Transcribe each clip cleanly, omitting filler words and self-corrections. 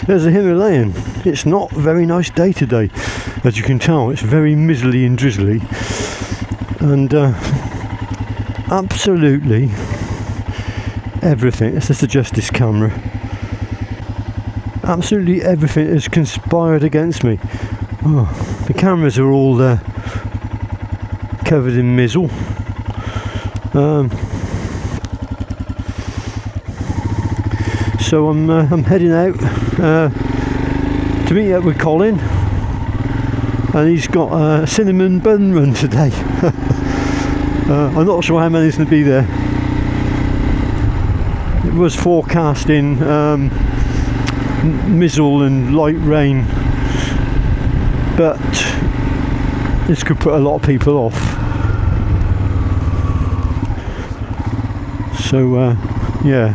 There's a Himalayan. It's not a very nice day today, as you can tell. It's very mizzly and drizzly, and absolutely everything. Let's just adjust this camera. Absolutely everything has conspired against me. Oh, the cameras are all covered in mizzle. So I'm heading out to meet up with Colin, and he's got a cinnamon bun run today. I'm not sure how many's going to be there. It was forecasting mizzle and light rain, but this could put a lot of people off. So yeah,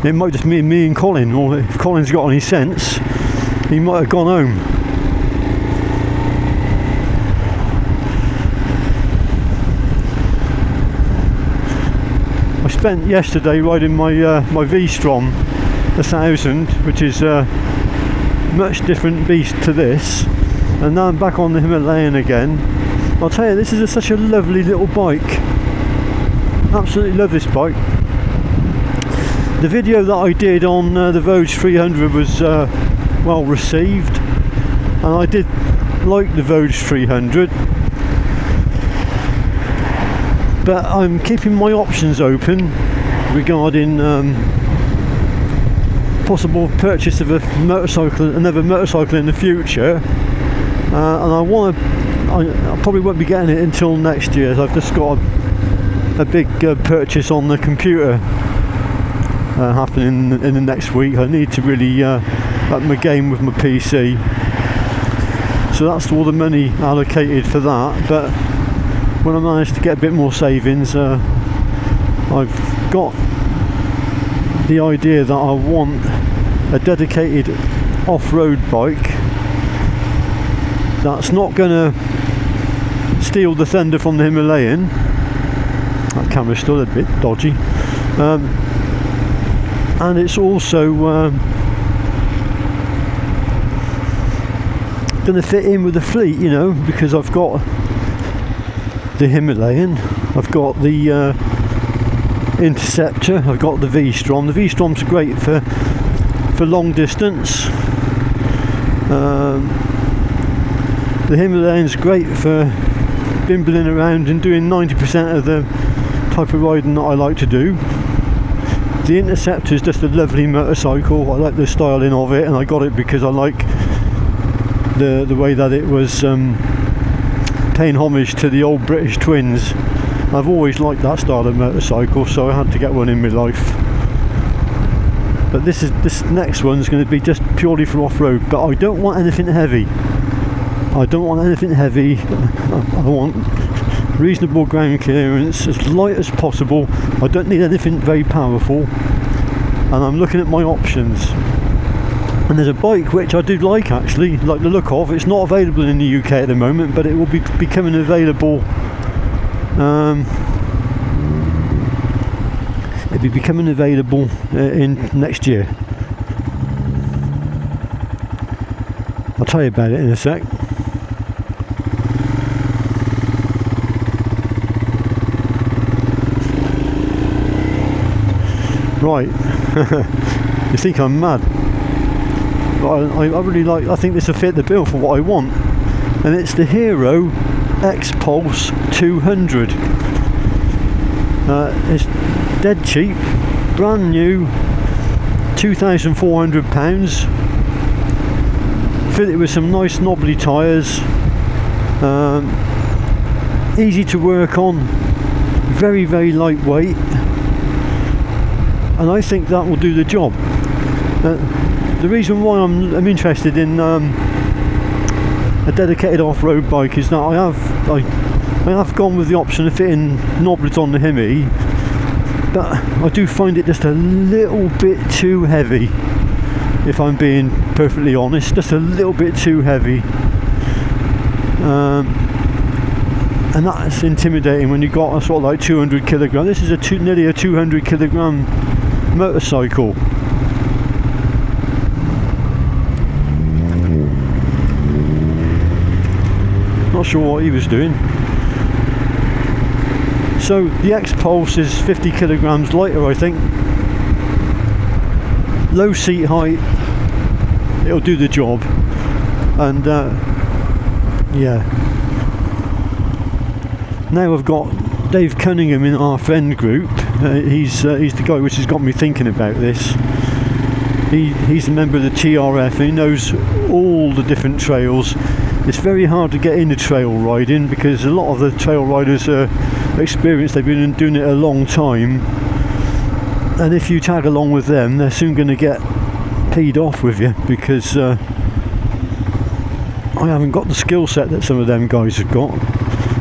it might just be me and Colin, or if Colin's got any sense, he might have gone home. I spent yesterday riding my my V-Strom 1000, which is a much different beast to this, and now I'm back on the Himalayan again. I'll tell you, this is such a lovely little bike. Absolutely love this bike. The video that I did on the Vogue 300 was well received, and I did like the Vogue 300, but I'm keeping my options open regarding possible purchase of another motorcycle in the future, and I probably won't be getting it until next year, as I've just got a big purchase on the computer happening in the next week. I need to really up my game with my PC, so that's all the money allocated for that. But when I manage to get a bit more savings, I've got the idea that I want a dedicated off-road bike that's not going to steal the thunder from the Himalayan. That camera's still a bit dodgy. And it's also going to fit in with the fleet, you know, because I've got the Himalayan, I've got the Interceptor, I've got the V-Strom. The V-Strom's great for long distance. The Himalayan's great for bimbling around and doing 90% of the type of riding that I like to do. The Interceptor is just a lovely motorcycle. I like the styling of it, and I got it because I like the way that it was paying homage to the old British twins. I've always liked that style of motorcycle, so I had to get one in my life. But this next one's going to be just purely for off-road, but I don't want anything heavy. I don't want anything heavy. I want reasonable ground clearance, as light as possible. I don't need anything very powerful, and I'm looking at my options. And there's a bike which I do like, actually, like the look of. It's not available in the UK at the moment, but it will be becoming available. It'll be becoming available in next year. I'll tell you about it in a sec. Right, you think I'm mad, but I really like. I think this will fit the bill for what I want, and it's the Hero X-Pulse 200. It's dead cheap, brand new, £2,400. Fit it with some nice knobbly tyres, easy to work on, very, very lightweight, and I think that will do the job. The reason why I'm interested in a dedicated off-road bike is that I have gone with the option of fitting knobblers on the Hemi, but I do find it just a little bit too heavy, if I'm being perfectly honest. Just a little bit too heavy, and that's intimidating when you've got a sort of like 200 kilogram. This is nearly a 200 kilogram motorcycle. sure what he was doing. So the X-Pulse is 50 kilograms lighter, I think. Low seat height, it'll do the job. And yeah. Now I've got Dave Cunningham in our friend group. He's the guy which has got me thinking about this. He's a member of the TRF and he knows all the different trails. It's very hard to get into trail riding because a lot of the trail riders are experienced, they've been doing it a long time, and if you tag along with them they're soon going to get peed off with you because I haven't got the skill set that some of them guys have got.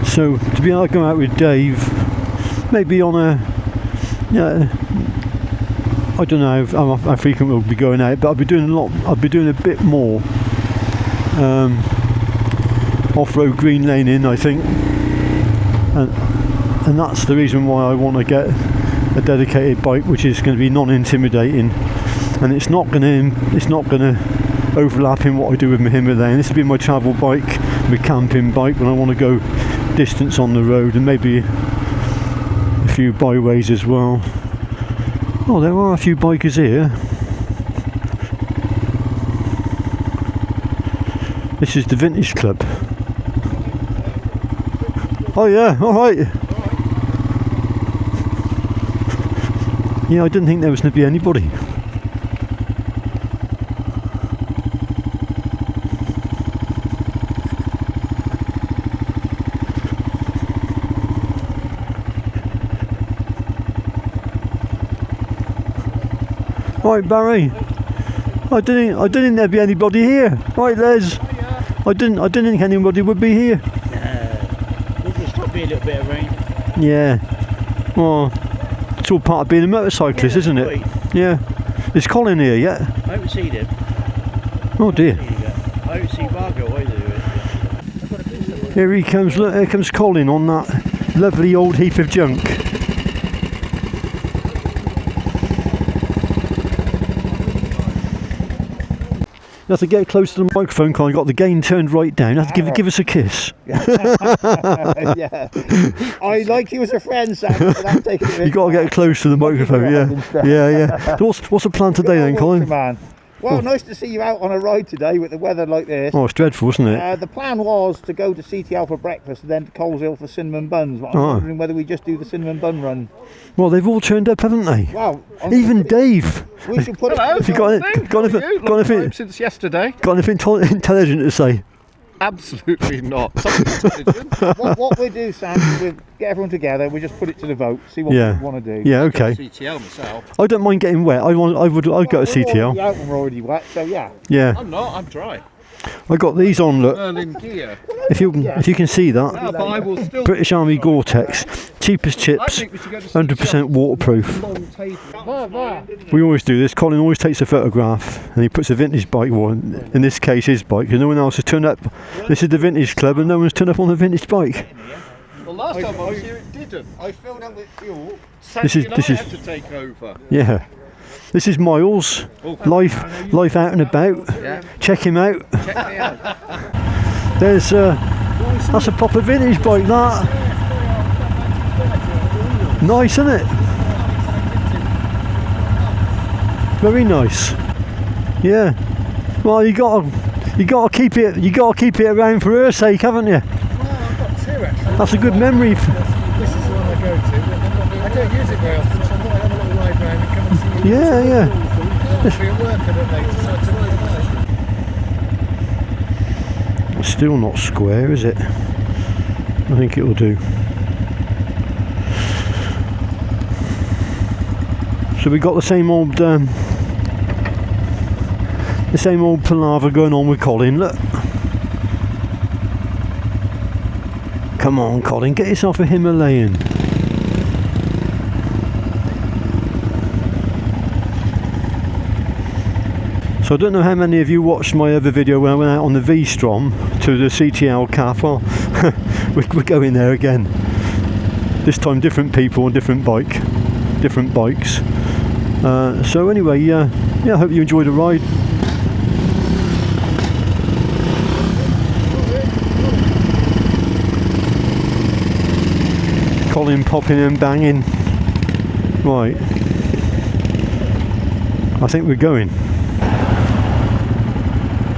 So to be able to go out with Dave, maybe on a, I don't know how frequent we'll be going out, but I'll be doing a bit more off-road green laning, I think, and that's the reason why I want to get a dedicated bike which is going to be non-intimidating, and it's not going to overlap in what I do with my Himalayan. This will be my travel bike, my camping bike when I want to go distance on the road, and maybe a few byways as well. Oh, there are a few bikers here. This is the Vintage Club. Oh yeah, alright. Yeah, I didn't think there was going to be anybody. Right, Barry. I didn't think there'd be anybody here. Right, Les. I didn't think anybody would be here. There's probably a little bit of rain. Yeah. Well, it's all part of being a motorcyclist, isn't it? Yeah. Is Colin here yet? I haven't seen him. Oh dear. I haven't seen Margot either. Here he comes. Look, here comes Colin on that lovely old heap of junk. You have to get close to the microphone, Colin. Got the gain turned right down. You have to give us a kiss. Yeah. I like you as a friend, Sam. You got to get close to the microphone. Yeah. So what's the plan today then, Colin? Man. Well, nice to see you out on a ride today with the weather like this. Oh, it's dreadful, isn't it? The plan was to go to CTL for breakfast and then to Coleshill for cinnamon buns. But I'm wondering whether we just do the cinnamon bun run. Well, they've all turned up, haven't they? Well, even Dave. We should put Hello, it. Have you got anything since yesterday? Got anything intelligent to say? Absolutely not. What we do, Sam, is we get everyone together. We just put it to the vote. See what we want to do. Yeah. Okay. CTL myself. I don't mind getting wet. I'd go to CTL. We're out and we're already wet, so yeah. Yeah. I'm not. I'm dry. I got these on. Look. Berlin gear. If you can see that. No, but I will still. British Army Gore-Tex, cheapest chips, 100% waterproof. We always do this. Colin always takes a photograph and he puts a vintage bike, or in this case his bike, because no one else has turned up. This is the Vintage Club and no one's turned up on a vintage bike. Well, last time I was here it didn't. I filled up with fuel. This is had to take over. Yeah. This is Miles, life out and about. Yeah. Check him out. Check me out. There's that's a proper vintage bike, that. Nice, isn't it? Very nice. Yeah. Well, you gotta keep it around for her sake, haven't you? Well, I've got two actually. That's a good memory. This is the one I go to. I don't use it very often, so I thought I'd have a little ride round and come and see you. Yeah. I'll be at work a bit later, so tonight. It's still not square, is it? I think it'll do. So we got the same old palaver going on with Colin. Look. Come on, Colin, get yourself a Himalayan. So I don't know how many of you watched my other video when I went out on the V-Strom to the CTL Caf. Well, we're going there again. This time different people and different bikes. So anyway, yeah, I hope you enjoyed the ride. volume popping and banging. Right, I think we're going.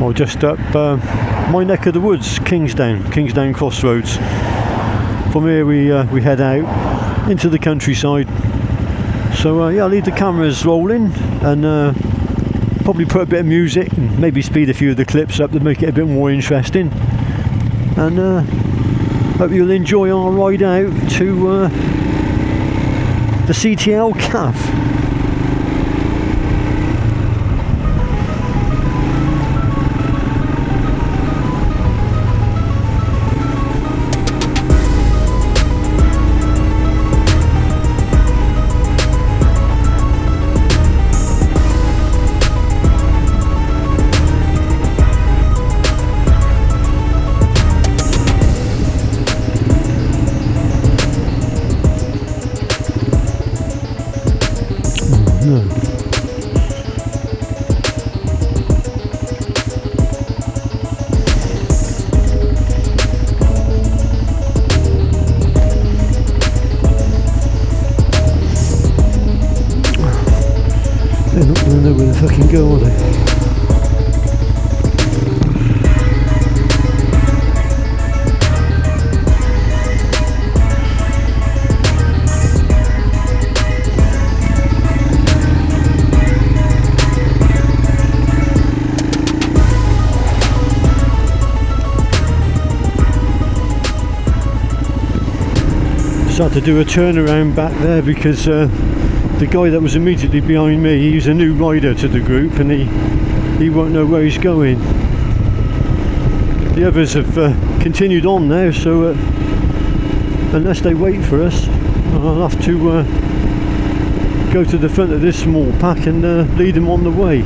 Or just up my neck of the woods, Kingsdown Crossroads. From here we head out into the countryside. So yeah, I'll leave the cameras rolling and probably put a bit of music and maybe speed a few of the clips up to make it a bit more interesting. And hope you'll enjoy our ride out to the CTL CAF. They're not going to know where to fucking go, are they? Had to do a turnaround back there because the guy that was immediately behind me, he's a new rider to the group and he won't know where he's going. The others have continued on now, so unless they wait for us, I'll have to go to the front of this small pack and lead them on the way.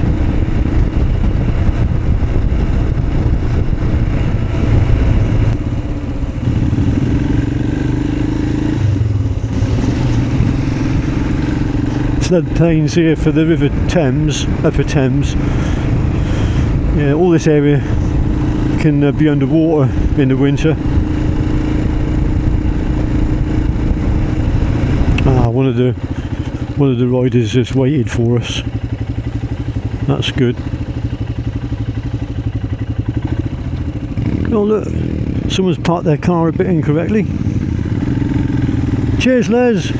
Floodplains here for the River Thames, Upper Thames. Yeah, all this area can be underwater in the winter. One of the riders just waited for us. That's good. Oh look, someone's parked their car a bit incorrectly. Cheers, Les.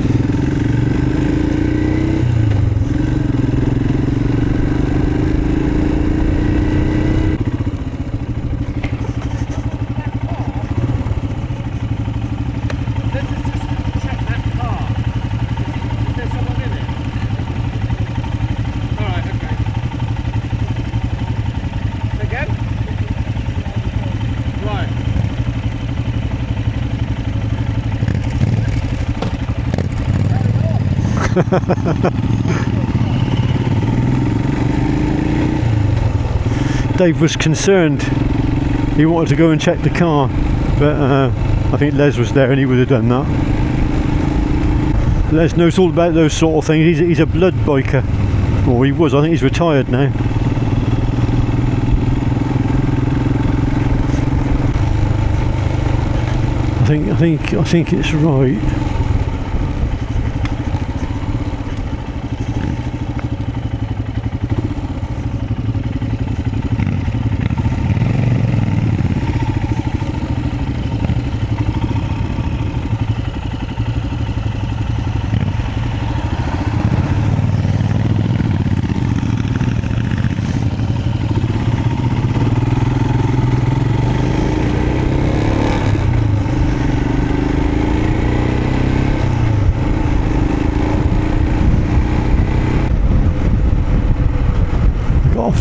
Dave was concerned. He wanted to go and check the car, but I think Les was there and he would have done that. Les knows all about those sort of things. He's a blood biker. Or he was. I think he's retired now. I think it's right.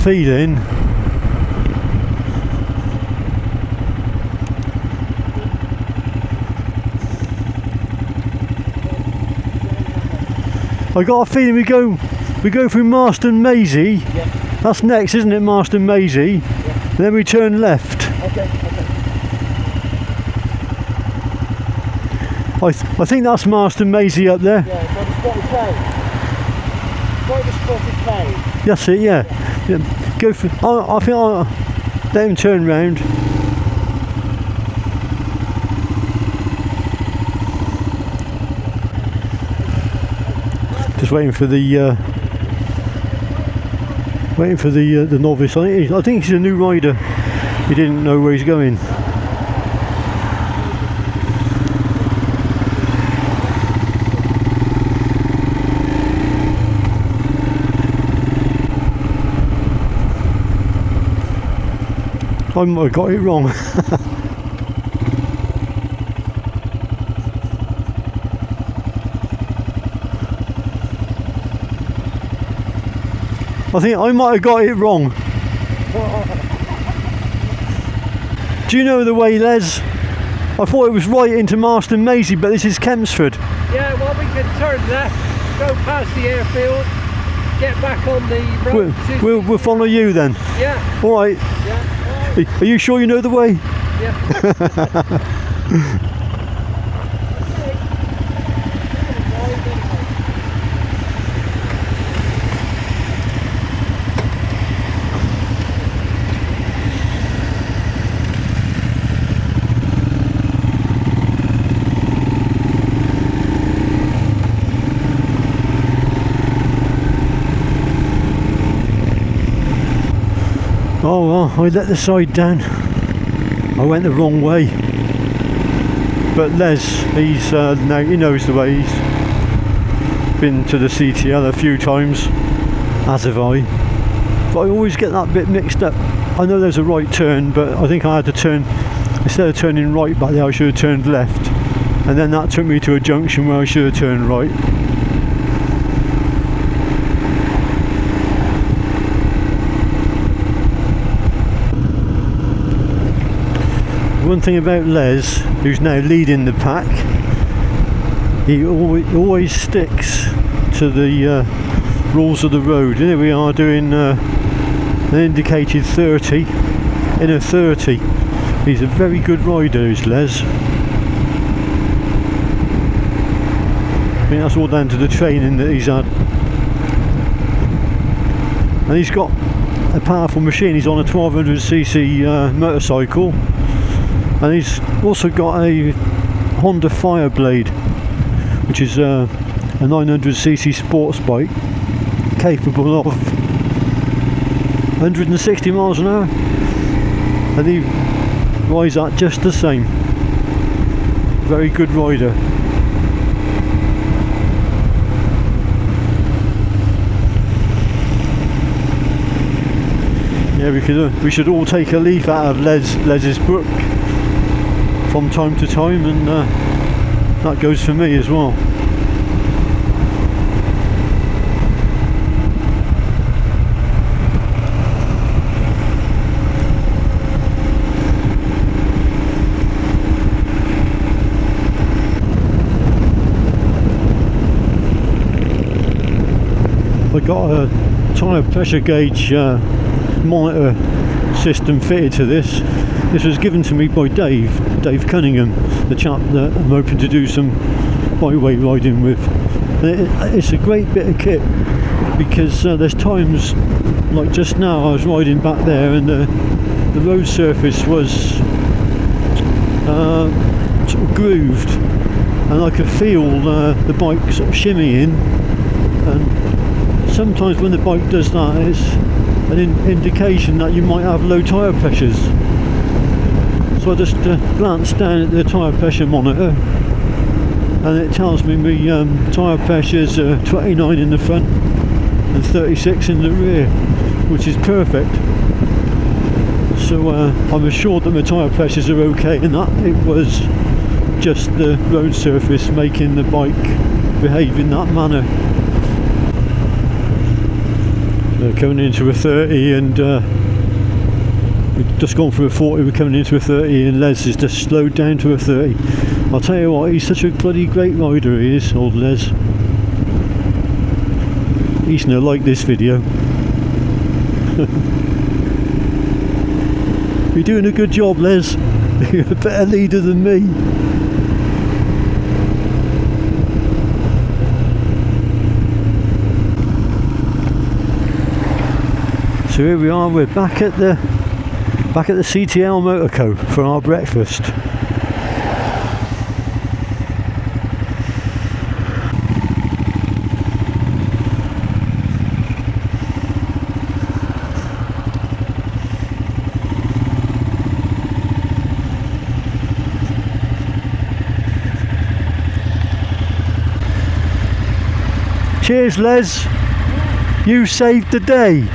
Feeling I got a feeling we go through Marston Maisie. Yeah. That's next, isn't it? Marston Maisie. Yeah. And then we turn left. Okay. I think that's Marston Maisie up there. Yeah, by the spotted plane. By the spotted plane. That's it, yeah. Yeah, go for. I think I'll let him turn round. Just waiting for the novice. I think he's a new rider. He didn't know where he's going. I might have got it wrong. I think I might have got it wrong. Do you know the way, Les? I thought it was right into Marston Maisie, but this is Kempsford. Yeah, well, we can turn left, go past the airfield, get back on the road. We'll follow you then. Yeah. All right. Yeah. All right. Are you sure you know the way? Yeah. Oh well, I let the side down. I went the wrong way. But Les, he's now he knows the way. He's been to the CTL a few times, as have I. But I always get that bit mixed up. I know there's a right turn, but I think I had to turn, instead of turning right back there, I should have turned left. And then that took me to a junction where I should have turned right. One thing about Les, who's now leading the pack, he always sticks to the rules of the road. Here we are doing an indicated 30 in a 30. He's a very good rider, is Les. I think that's all down to the training that he's had. And he's got a powerful machine. He's on a 1200cc motorcycle. And he's also got a Honda Fireblade, which is a 900cc sports bike capable of 160 miles an hour, and he rides that just the same. Very good rider. Yeah, we should all take a leaf out of Les's book from time to time, and that goes for me as well. I got a tyre pressure gauge monitor system fitted to this. This was given to me by Dave Cunningham, the chap that I'm hoping to do some byway riding with. It's a great bit of kit, because there's times, like just now, I was riding back there and the road surface was sort of grooved, and I could feel the bike sort of shimmying, and sometimes when the bike does that, it's an indication that you might have low tyre pressures. So I just glanced down at the tyre pressure monitor, and it tells me my tyre pressures are 29 in the front and 36 in the rear, which is perfect. So I'm assured that my tyre pressures are okay, and that it was just the road surface making the bike behave in that manner. Coming into a 30, and we've just gone from a 40, we're coming into a 30, and Les has just slowed down to a 30. I'll tell you what, he's such a bloody great rider, he is, old Les. He's gonna like this video. You're doing a good job, Les. You're a better leader than me. So here we are, we're back at the CTL Motorco for our breakfast. Cheers, Les. You saved the day.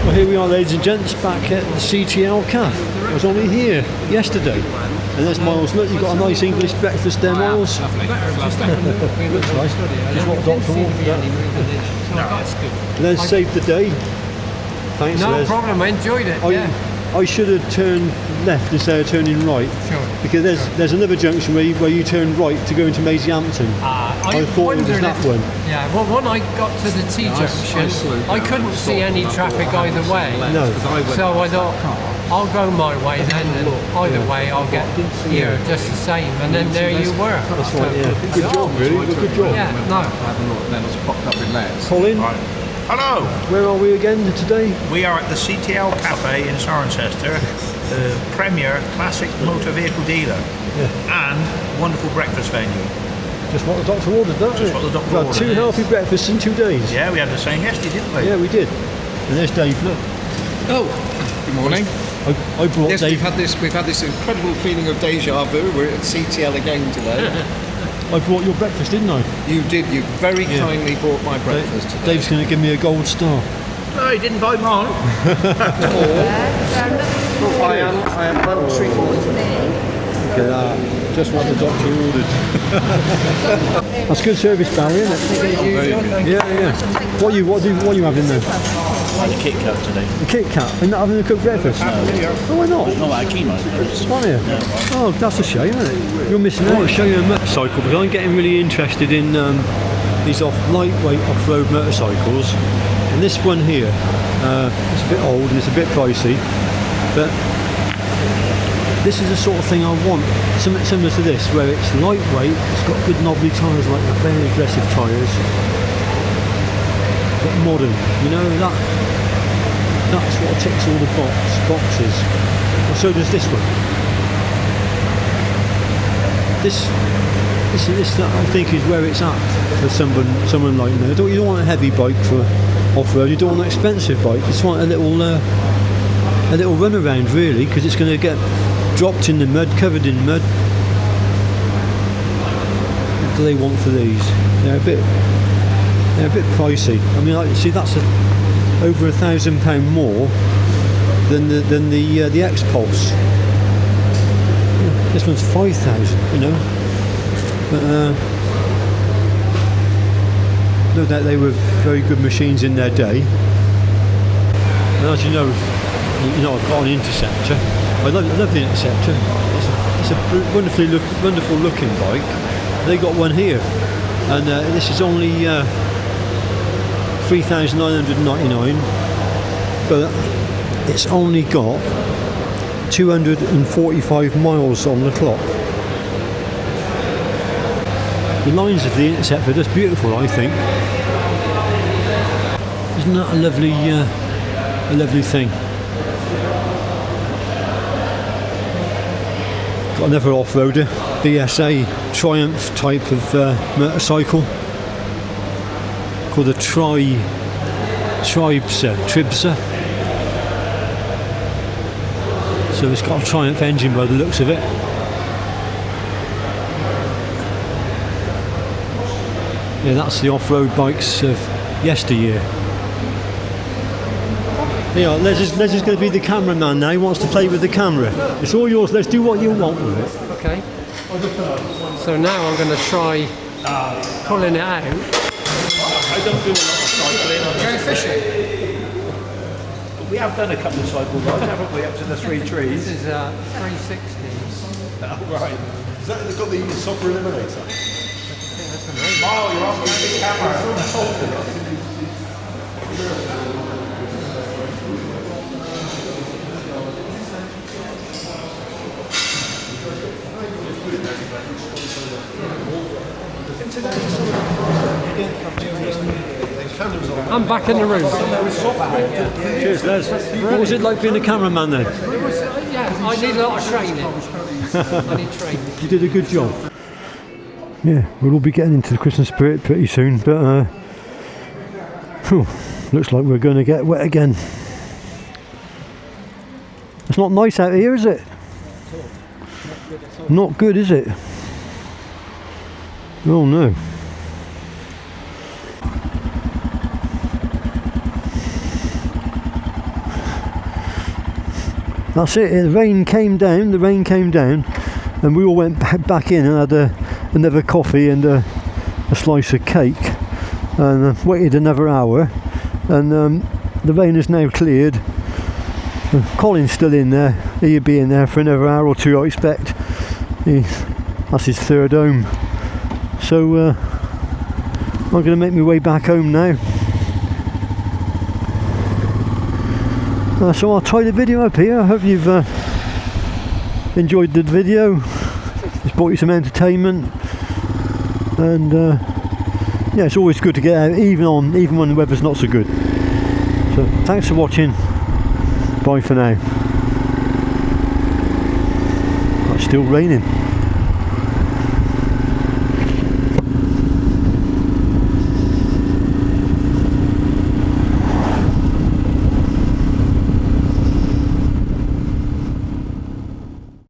Well, here we are, ladies and gents, back at the CTL Cafe. I was only here yesterday. And there's Miles. Look, you've got a nice English breakfast there, Miles. Lovely. Looks nice. Just what Dr. wanted. Les saved the day. Thanks, No Les. problem, I enjoyed it. Yeah. I should have turned left instead of turning right. Sure. Because there's another junction where you turn right to go into Maisie Hampton. I thought it was wondered that if- one. Yeah, well, when I got to the T junction, I couldn't see any traffic either way. No. So I thought, I'll go my way then, and either way I'll get here just the same. And then there you were. That's right, yeah. Good job, really. Good job. Yeah, no. Then it's popped up in letters. Colin, Hello, where are we again today? we are at the CTL Cafe in Cirencester, the premier classic motor vehicle dealer and wonderful breakfast venue. Just what the doctor ordered, don't Just we? what the doctor We've had ordered. 2 healthy breakfasts in 2 days. Yeah, we had the same yesterday, didn't we? Yeah, we did. And there's Dave, look. Oh, good morning. I brought Yes, Dave. we've had this incredible feeling of deja vu. We're at CTL again today. I brought your breakfast, didn't I? You did. You very kindly brought my breakfast today. Dave's going to give me a gold star. No, he didn't buy mine. I am untreatable. Look at that. Just what the doctor ordered. That's good service, Barry, isn't it? Yeah. What are you having then? A Kit Kat today. A Kit Kat? And not having a cooked breakfast? Oh, why not? Not like a chemo. Aren't you? Oh, that's a shame, isn't it? You're missing out. I want to show you a motorcycle because I'm getting really interested in these lightweight off-road motorcycles. And this one here, it's a bit old and it's a bit pricey, but this is the sort of thing I want. Something similar to this, where it's lightweight, it's got good knobbly tyres, like the very aggressive tyres, but modern. You know, that's what ticks all the boxes. Well, so does this one. This I think is where it's at for someone like me. You don't want a heavy bike for off-road. You don't want an expensive bike. You just want a little run around, really, because it's going to get dropped in the mud, covered in mud. What do they want for these? They're a bit pricey. I mean, see, that's over £1,000 more than the X-Pulse. This one's 5,000, you know. But no doubt they were very good machines in their day. And as you know, I've got an Interceptor. I love the Interceptor. It's a wonderful looking bike. They got one here, and this is only 3,999, but it's only got 245 miles on the clock. The lines of the Interceptor are just beautiful, I think. Isn't that a lovely thing? Got another off-roader, BSA Triumph type of motorcycle called a Tribsa. So it's got a Triumph engine by the looks of it. Yeah, that's the off-road bikes of yesteryear. Yeah, Les is going to be the cameraman now. He wants to play with the camera. It's all yours. Let's do what you want with it. Okay. So now I'm going to try pulling it out. I don't do a lot of cycling. Going fishing. We have done a couple of cycle rides, haven't we, up to the 3 trees? This is 360. Right. Is that got the software eliminator? Smile, you're on the camera. I'm back in the room. Cheers, Les. What was it like being a cameraman then? It was, I need a lot of training. I need training. You did a good job. Yeah, we'll all be getting into the Christmas spirit pretty soon, but looks like we're going to get wet again. It's not nice out here, is it? Not good, is it? Oh no. That's it, the rain came down, and we all went back in and had another coffee and a slice of cake, and waited another hour, and the rain has now cleared. Colin's still in there, he'll be in there for another hour or two, I expect. That's his third home. So I'm going to make my way back home now. So I'll tie the video up here. I hope you've enjoyed the video. It's brought you some entertainment, and yeah, it's always good to get out, even when the weather's not so good. So thanks for watching. Bye for now. It's still raining.